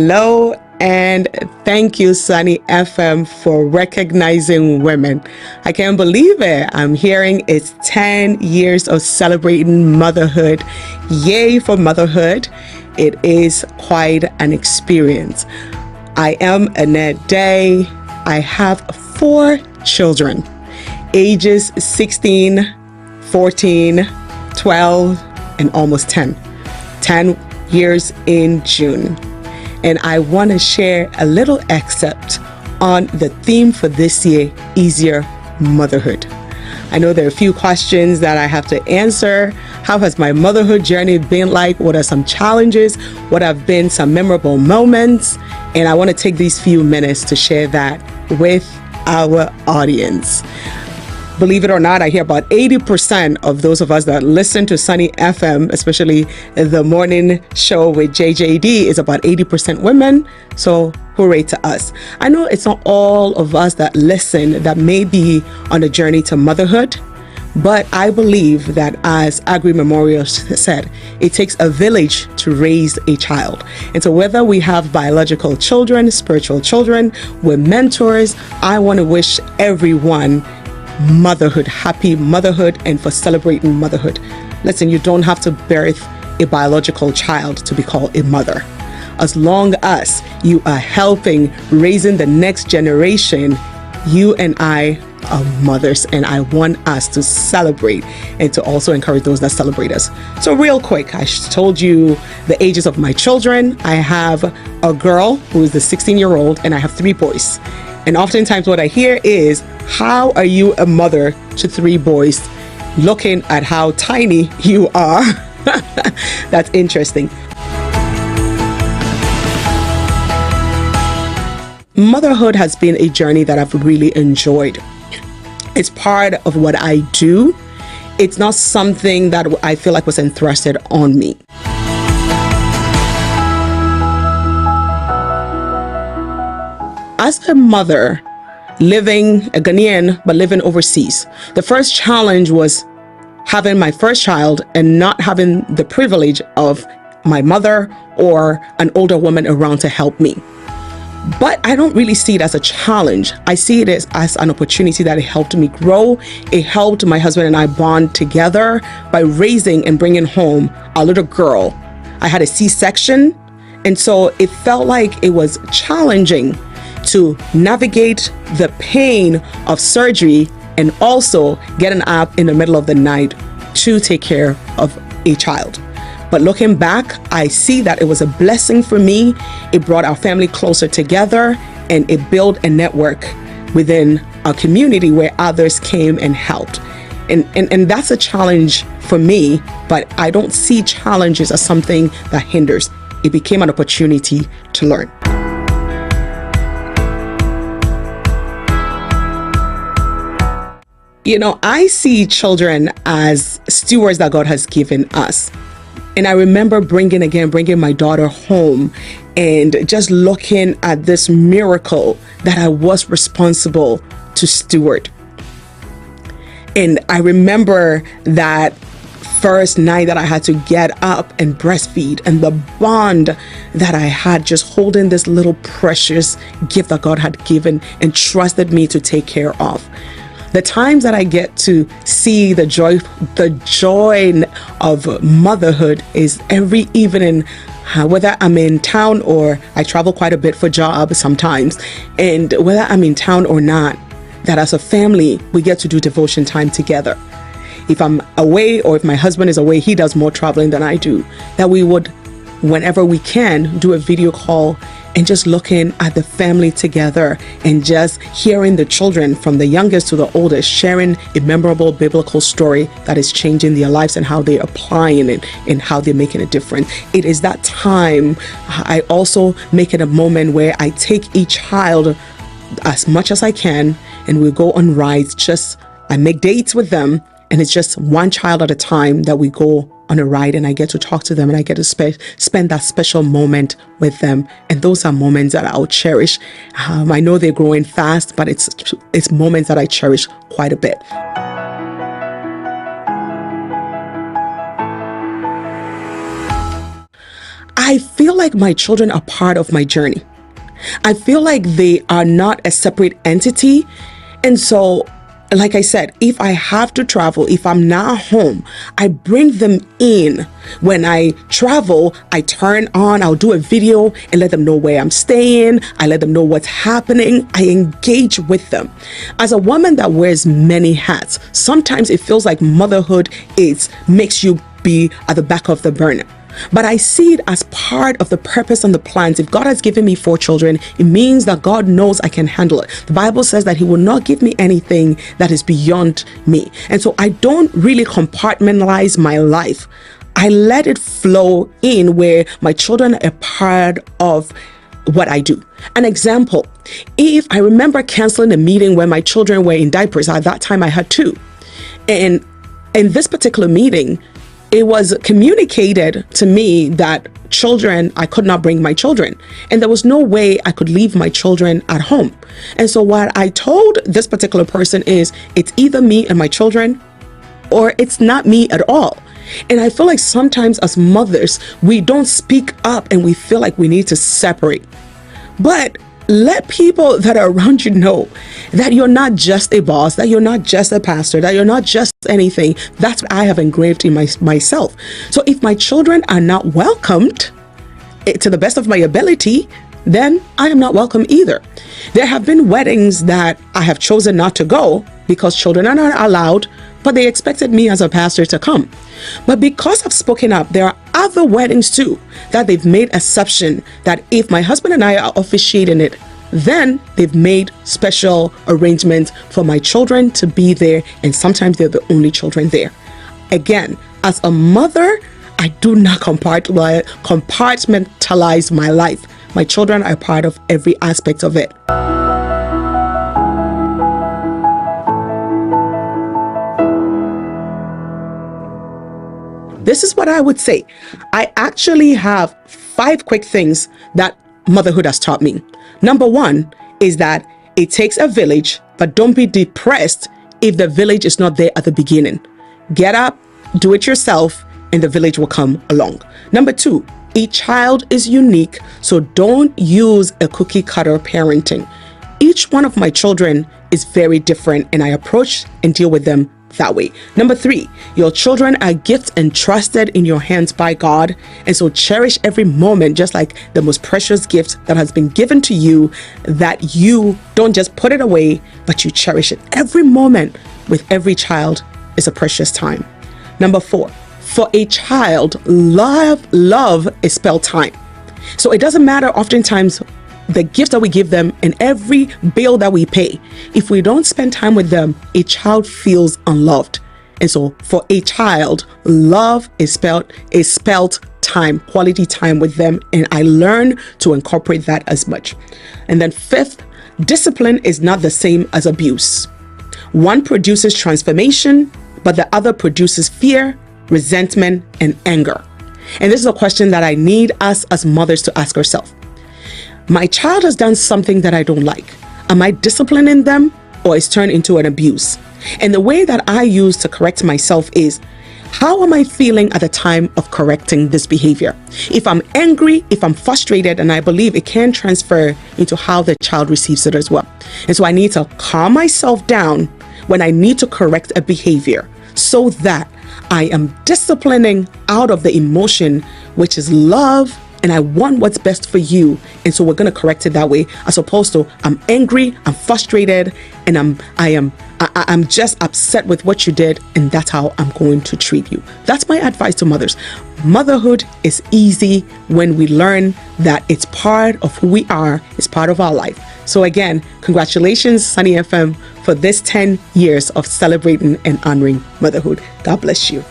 Hello, and thank you, Sunny FM, for recognizing women. I can't believe it. I'm hearing it's 10 years of celebrating motherhood. Yay for motherhood. It is quite an experience. I am Anette Dei. I have 4 children, ages 16, 14, 12, and almost 10. 10 years in June. And I want to share a little excerpt on the theme for this year, Easier Motherhood. I know there are a few questions that I have to answer. How has my motherhood journey been like? What are some challenges? What have been some memorable moments? And I want to take these few minutes to share that with our audience. Believe it or not, I hear about 80% of those of us that listen to Sunny FM, especially the morning show with JJD, is about 80% women. So hooray to us. I know it's not all of us that listen that may be on a journey to motherhood, but I believe that, as Agri Memorial said, it takes a village to raise a child. And so whether we have biological children, spiritual children, we're mentors, I want to wish everyone motherhood, happy motherhood, and for celebrating motherhood. Listen, you don't have to birth a biological child to be called a mother. As long as you are helping raising the next generation, you and I are mothers, and I want us to celebrate and to also encourage those that celebrate us. So real quick, I told you the ages of my children. I have a girl who is the 16-year-old, and I have 3 boys. And oftentimes what I hear is, how are you a mother to 3 boys, looking at how tiny you are? That's interesting. Motherhood has been a journey that I've really enjoyed. It's part of what I do. It's not something that I feel like was entrusted on me. As a mother, living a Ghanaian, but living overseas, the first challenge was having my first child and not having the privilege of my mother or an older woman around to help me. But I don't really see it as a challenge. I see it as an opportunity that it helped me grow. It helped my husband and I bond together by raising and bringing home a little girl. I had a C-section, and so it felt like it was challenging to navigate the pain of surgery and also getting up in the middle of the night to take care of a child. But looking back, I see that it was a blessing for me. It brought our family closer together, and it built a network within our community where others came and helped. And that's a challenge for me, but I don't see challenges as something that hinders. It became an opportunity to learn. You know, I see children as stewards that God has given us. And I remember bringing my daughter home and just looking at this miracle that I was responsible to steward. And I remember that first night that I had to get up and breastfeed, and the bond that I had just holding this little precious gift that God had given and trusted me to take care of. The times that I get to see the joy of motherhood is every evening, whether I'm in town or I travel quite a bit for jobs sometimes, and whether I'm in town or not, that as a family, we get to do devotion time together. If I'm away or if my husband is away, he does more traveling than I do, that we would, whenever we can, do a video call and just looking at the family together and just hearing the children from the youngest to the oldest sharing a memorable biblical story that is changing their lives and how they're applying it and how they're making a difference. It is that time. I also make it a moment where I take each child as much as I can, and we go on rides. I make dates with them, and it's just one child at a time that we go on a ride, and I get to talk to them, and I get to spend that special moment with them. And those are moments that I'll cherish. I know they're growing fast, but it's moments that I cherish quite a bit. I I feel like my children are part of my journey. I feel like they are not a separate entity. And so, like I said, if I have to travel, if I'm not home, I bring them in. When I travel, I turn on, I'll do a video and let them know where I'm staying. I let them know what's happening. I engage with them. As a woman that wears many hats, sometimes it feels like motherhood makes you be at the back of the burner. But I see it as part of the purpose and the plans. If God has given me 4 children, it means that God knows I can handle it. The Bible says that He will not give me anything that is beyond me. And so I don't really compartmentalize my life. I let it flow in where my children are part of what I do. An example, if I remember canceling a meeting when my children were in diapers, at that time I had 2. And in this particular meeting, it was communicated to me that I could not bring my children. And there was no way I could leave my children at home. And so what I told this particular person is, it's either me and my children, or it's not me at all. And I feel like sometimes as mothers, we don't speak up and we feel like we need to separate. But let people that are around you know that you're not just a boss, that you're not just a pastor, that you're not just anything. That's what I have engraved in myself. So if my children are not welcomed to the best of my ability, then I am not welcome either. There have been weddings that I have chosen not to go because children are not allowed, but they expected me as a pastor to come. But because I've spoken up, there are other weddings too that they've made exception that if my husband and I are officiating it, then they've made special arrangements for my children to be there, and sometimes they're the only children there. Again, as a mother, I do not compartmentalize my life. My children are part of every aspect of it. This is what I would say. I actually have 5 quick things that motherhood has taught me. Number 1 is that it takes a village, but don't be depressed if the village is not there at the beginning. Get up, do it yourself, and the village will come along. Number 2, each child is unique, so don't use a cookie cutter parenting. Each one of my children is very different, and I approach and deal with them that way. Number 3, your children are gifts entrusted in your hands by God, and so cherish every moment just like the most precious gift that has been given to you, that you don't just put it away, but you cherish it. Every moment with every child is a precious time. Number 4, for a child, love is spelled time. So it doesn't matter oftentimes the gifts that we give them and every bill that we pay. If we don't spend time with them, a child feels unloved. And so for a child, love is spelled time, quality time with them. And I learn to incorporate that as much. And then 5th, discipline is not the same as abuse. One produces transformation, but the other produces fear, resentment, and anger. And this is a question that I need us as mothers to ask ourselves. My child has done something that I don't like. Am I disciplining them, or it's turned into an abuse? And the way that I use to correct myself is, how am I feeling at the time of correcting this behavior? If I'm angry, if I'm frustrated, and I believe it can transfer into how the child receives it as well. And so I need to calm myself down when I need to correct a behavior so that I am disciplining out of the emotion, which is love, and I want what's best for you. And so we're going to correct it that way, as opposed to I'm angry, I'm frustrated, and I'm just upset with what you did, and that's how I'm going to treat you. That's my advice to mothers. Motherhood is easy when we learn that it's part of who we are, it's part of our life. So again, congratulations, Sunny FM, for this 10 years of celebrating and honoring motherhood. God bless you.